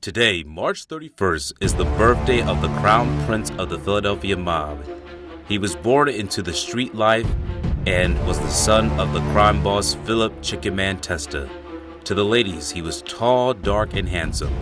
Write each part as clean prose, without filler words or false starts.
Today, March 31st, is the birthday of the Crown Prince of the Philadelphia mob. He was born into the street life and was the son of the crime boss Philip Chicken Man Testa. To the ladies, he was tall, dark, and handsome.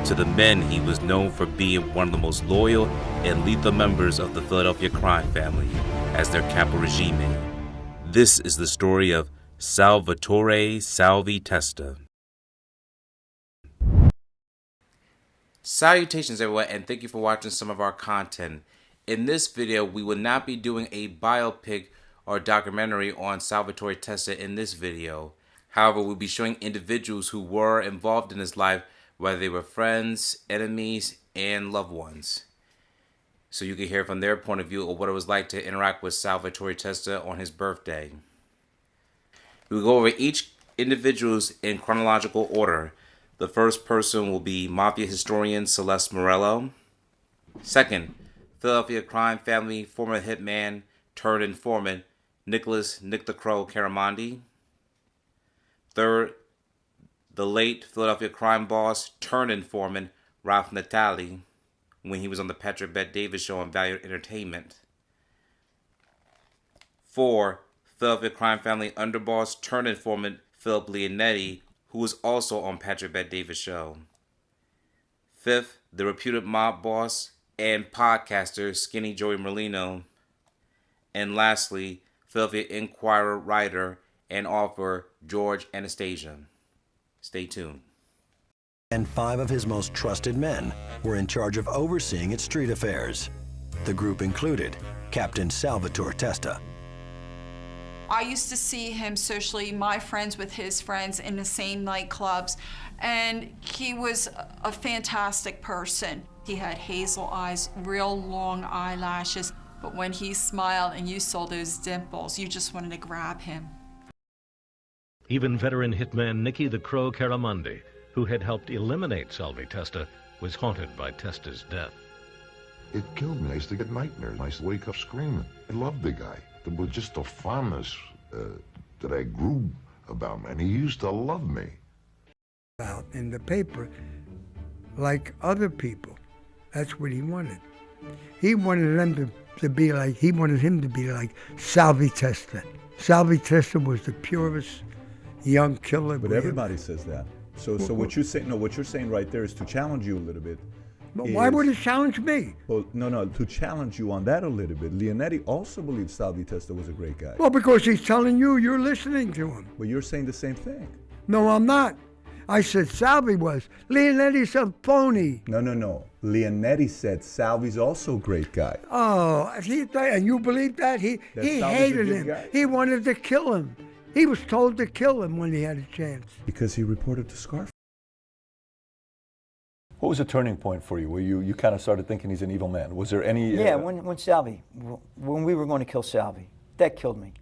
To the men, he was known for being one of the most loyal and lethal members of the Philadelphia crime family as their capo regime. This is the story of Salvatore Salvie Testa. Salutations everyone, and thank you for watching some of our content. In this video, we will not be doing a biopic or documentary on Salvatore Testa in this video. However, we'll be showing individuals who were involved in his life, whether they were friends, enemies, and loved ones. So you can hear from their point of view of what it was like to interact with Salvatore Testa on his birthday. We'll go over each individuals in chronological order. The first person will be Mafia historian Celeste Morello. Second, Philadelphia crime family former hitman turned informant Nicholas Nick the Crow Caramandi. Third, the late Philadelphia crime boss turned informant Ralph Natali when he was on the Patrick Bet Davis show on Value Entertainment. 4, Philadelphia crime family underboss turned informant Philip Leonetti, who was also on Patrick Bet Davis show. 5th, the reputed mob boss and podcaster Skinny Joey Merlino. And lastly, Philadelphia Inquirer writer and author George Anastasia. Stay tuned. And 5 of his most trusted men were in charge of overseeing its street affairs. The group included Captain Salvatore Testa. I used to see him socially, my friends with his friends, in the same nightclubs, and he was a fantastic person. He had hazel eyes, real long eyelashes, but when he smiled and you saw those dimples, you just wanted to grab him. Even veteran hitman Nicky the Crow Caramandi, who had helped eliminate Salvie Testa, was haunted by Testa's death. It killed me. I used to get nightmares. I used to wake up screaming. I loved the guy. There was just a fondness that I grew about him, and he used to love me. Out in the paper, like other people. That's what he wanted. He wanted them to be like, he wanted him to be like Salvie Testa. Salvie Testa was the purest young killer. But everybody says that. So what you're saying, no, what you're saying right there is to challenge you a little bit. But why would he challenge me? Well, no, to challenge you on that a little bit. Leonetti also believed Salvie Testa was a great guy. Well, because he's telling you, you're listening to him. Well, you're saying the same thing. No, I'm not. I said Salvie was. Leonetti's a phony. No. Leonetti said Salvie's also a great guy. Oh, and you believe that? He hated him. Guy? He wanted to kill him. He was told to kill him when he had a chance. Because he reported to Scarface. What was the turning point for you where you kind of started thinking he's an evil man? Was there any... Yeah, when Salvie, when we were going to kill Salvie, that killed me.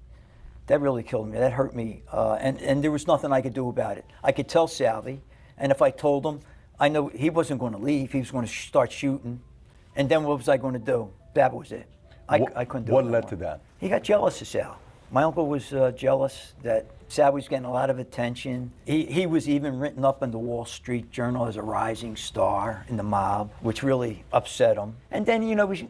That really killed me. That hurt me. And there was nothing I could do about it. I could tell Salvie, and if I told him, I know he wasn't going to leave. He was going to start shooting. And then what was I going to do? That was it. I couldn't do it. What led to that? He got jealous of Sal. My uncle was jealous that Sal was getting a lot of attention. He was even written up in the Wall Street Journal as a rising star in the mob, which really upset him. And then,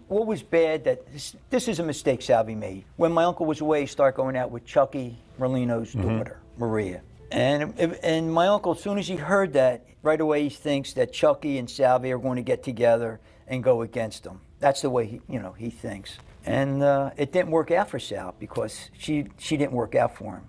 what was bad, that this is a mistake Salvie made. When my uncle was away, he started going out with Chucky Merlino's daughter, Maria. And my uncle, as soon as he heard that, right away he thinks that Chucky and Salvie are going to get together and go against him. That's the way he thinks. And it didn't work out for Sal because she didn't work out for him.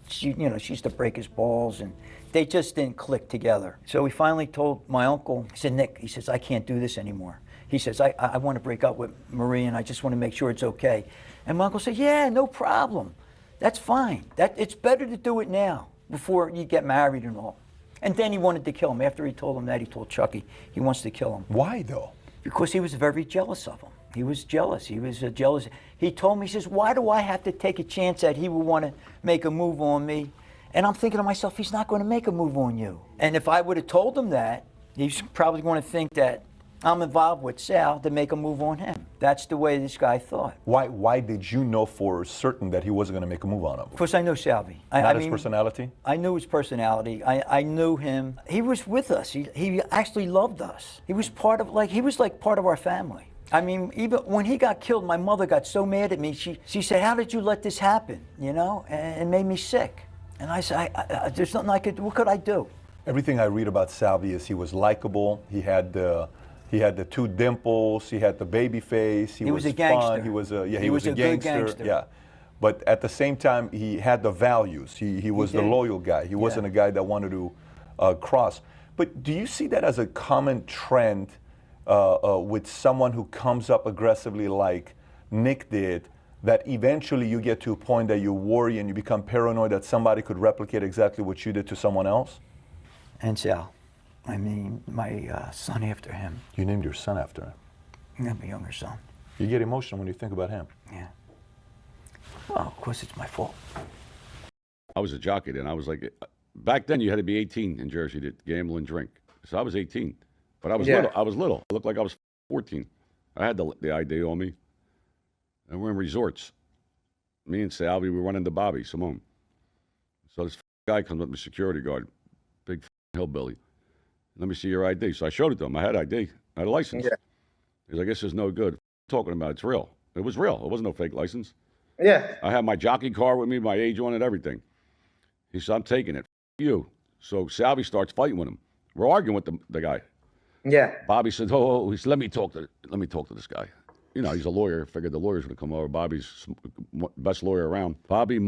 She used to break his balls, and they just didn't click together. So he finally told my uncle, he said, Nick, he says, I can't do this anymore. He says, I want to break up with Marie, and I just want to make sure it's okay. And my uncle said, yeah, no problem. That's fine. It's better to do it now before you get married and all. And then he wanted to kill him. After he told him that, he told Chucky he wants to kill him. Why, though? Because he was very jealous of him. He was jealous. He was jealous. He told me, he says, why do I have to take a chance that he would want to make a move on me? And I'm thinking to myself, he's not going to make a move on you. And if I would have told him that, he's probably going to think that I'm involved with Sal to make a move on him. That's the way this guy thought. Why did you know for certain that he wasn't going to make a move on him? Of course, I know Salvie. Not his personality? I knew his personality. I knew him. He was with us. He actually loved us. He was part of part of our family. I mean, even when he got killed, my mother got so mad at me. She said, "How did you let this happen?" You know, and it made me sick. And I said, "There's nothing I could. What could I do?" Everything I read about Salvie is he was likable. He had the two dimples. He had the baby face. He was a gangster. fun. He was a good gangster. Yeah, but at the same time, he had the values. He was the loyal guy. He wasn't a guy that wanted to cross. But do you see that as a common trend with someone who comes up aggressively like Nick did? That eventually you get to a point that you worry and you become paranoid that somebody could replicate exactly what you did to someone else? And Sal. I mean, my son after him. You named your son after him? Yeah, my younger son. You get emotional when you think about him. Yeah. Well, of course it's my fault. I was a jockey then. I was like, back then you had to be 18 in Jersey to gamble and drink. So I was 18, but I was little. I was little. I looked like I was 14. I had the ID on me. And we're in resorts. Me and Salvie, we run into Bobby Simone. So this guy comes up, the security guard, big hillbilly. Let me see your ID. So I showed it to him. I had ID. I had a license. Yeah. He's like, this is no good. Talking about it's real. It was real. It wasn't no fake license. Yeah. I had my jockey car with me, my age on it, everything. He said, I'm taking it. You. So Salvie starts fighting with him. We're arguing with the guy. Yeah. Bobby said, he said, let me talk to this guy. You know, he's a lawyer. Figured the lawyers would come over. Bobby's best lawyer around. Bobby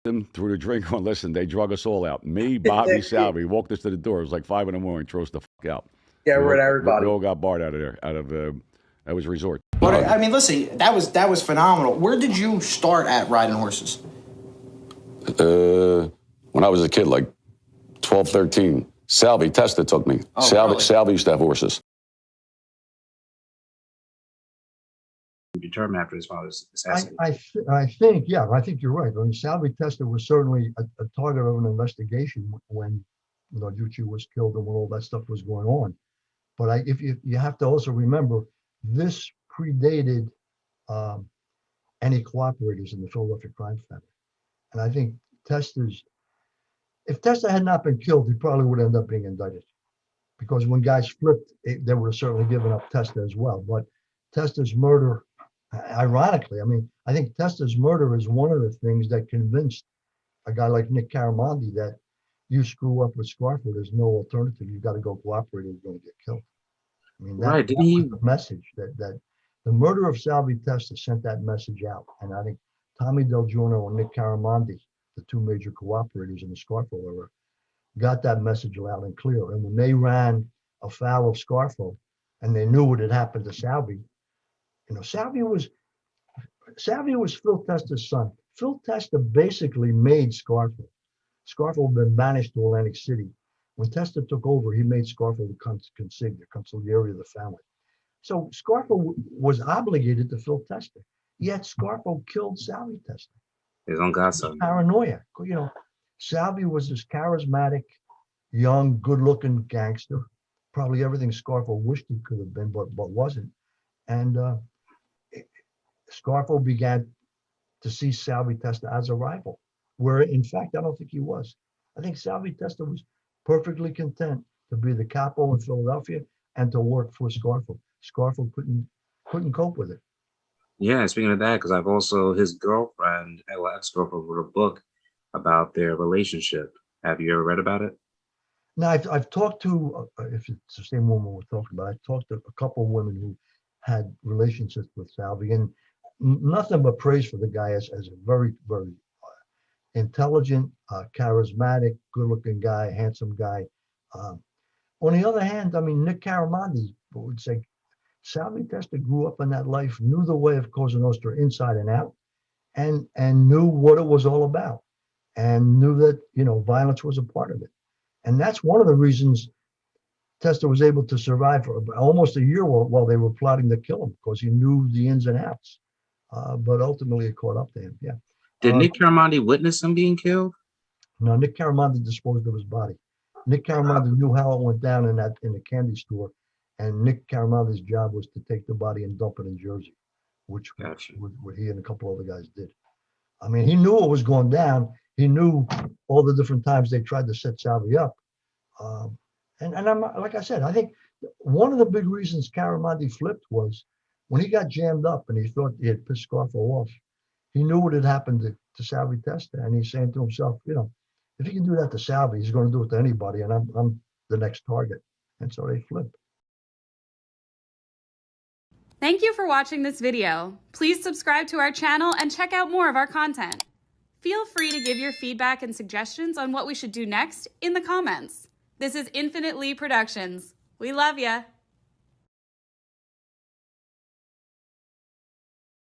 him through the drink on. Listen, they drug us all out. Me, Bobby, Salvie walked us to the door. It was like 5 a.m. Throw us the out. Yeah, we're at everybody. We all got barred out of there. That was a resort. But I mean, listen, that was phenomenal. Where did you start at riding horses? When I was a kid, like 12, 13. Salvie, Testa took me. Oh, Salvie used to have horses. Determined after his father's assassination. I think you're right. I mean, Salvie Testa was certainly a target of an investigation when Jucci was killed and when all that stuff was going on. But if you have to also remember, this predated any cooperators in the Philadelphia crime family. And I think if Testa had not been killed, he probably would end up being indicted. Because when guys flipped, they would have certainly given up Testa as well. But Testa's murder, ironically, I mean, I think Testa's murder is one of the things that convinced a guy like Nick Caramandi that you screw up with Scarfo, there's no alternative. You've got to go cooperate or you're going to get killed. I mean, that was the message that the murder of Salvie Testa sent that message out. And I think Tommy Del Giorno and Nick Caramandi, the two major cooperators in the Scarfo era, got that message loud and clear. And when they ran afoul of Scarfo and they knew what had happened to Salvie, Salvie was Phil Testa's son. Phil Testa basically made Scarfo. Scarfo had been banished to Atlantic City. When Testa took over, he made Scarfo the consigliere of the family. So Scarfo was obligated to Phil Testa. Yet Scarfo killed Salvie Testa. His own godson. Paranoia. Salvie was this charismatic, young, good-looking gangster. Probably everything Scarfo wished he could have been, but wasn't. And Scarfo began to see Salvie Testa as a rival, where in fact I don't think he was. I think Salvie Testa was perfectly content to be the capo in Philadelphia and to work for Scarfo. Scarfo couldn't cope with it. Yeah, speaking of that, because I've also his girlfriend, ex-girlfriend, wrote a book about their relationship. Have you ever read about it? No, I've talked to, if it's the same woman we're talking about, I've talked to a couple of women who had relationships with Salvie, and nothing but praise for the guy as a very, very intelligent, charismatic, good-looking guy, handsome guy. On the other hand, I mean, Nick Caramandi would say Salvie Testa grew up in that life, knew the way of Cosa Nostra inside and out, and knew what it was all about, and knew that violence was a part of it. And that's one of the reasons Testa was able to survive for almost a year while they were plotting to kill him, because he knew the ins and outs. But ultimately, it caught up to him. Yeah. Did Nick Caramandi witness him being killed? No, Nick Caramandi disposed of his body. Nick Caramandi knew how it went down in the candy store, and Nick Caramandi's job was to take the body and dump it in Jersey, which what he and a couple other guys did. I mean, he knew what was going down. He knew all the different times they tried to set Salvie up. And I'm like I said, I think one of the big reasons Caramandi flipped was when he got jammed up and he thought he had pissed Scarfo off. He knew what had happened to Salvie Testa, and he's saying to himself, you know, if he can do that to Salvie, he's going to do it to anybody, and I'm the next target. And so they flipped. Thank you for watching this video. Please subscribe to our channel and check out more of our content. Feel free to give your feedback and suggestions on what we should do next in the comments. This is Infinite Lee Productions. We love ya.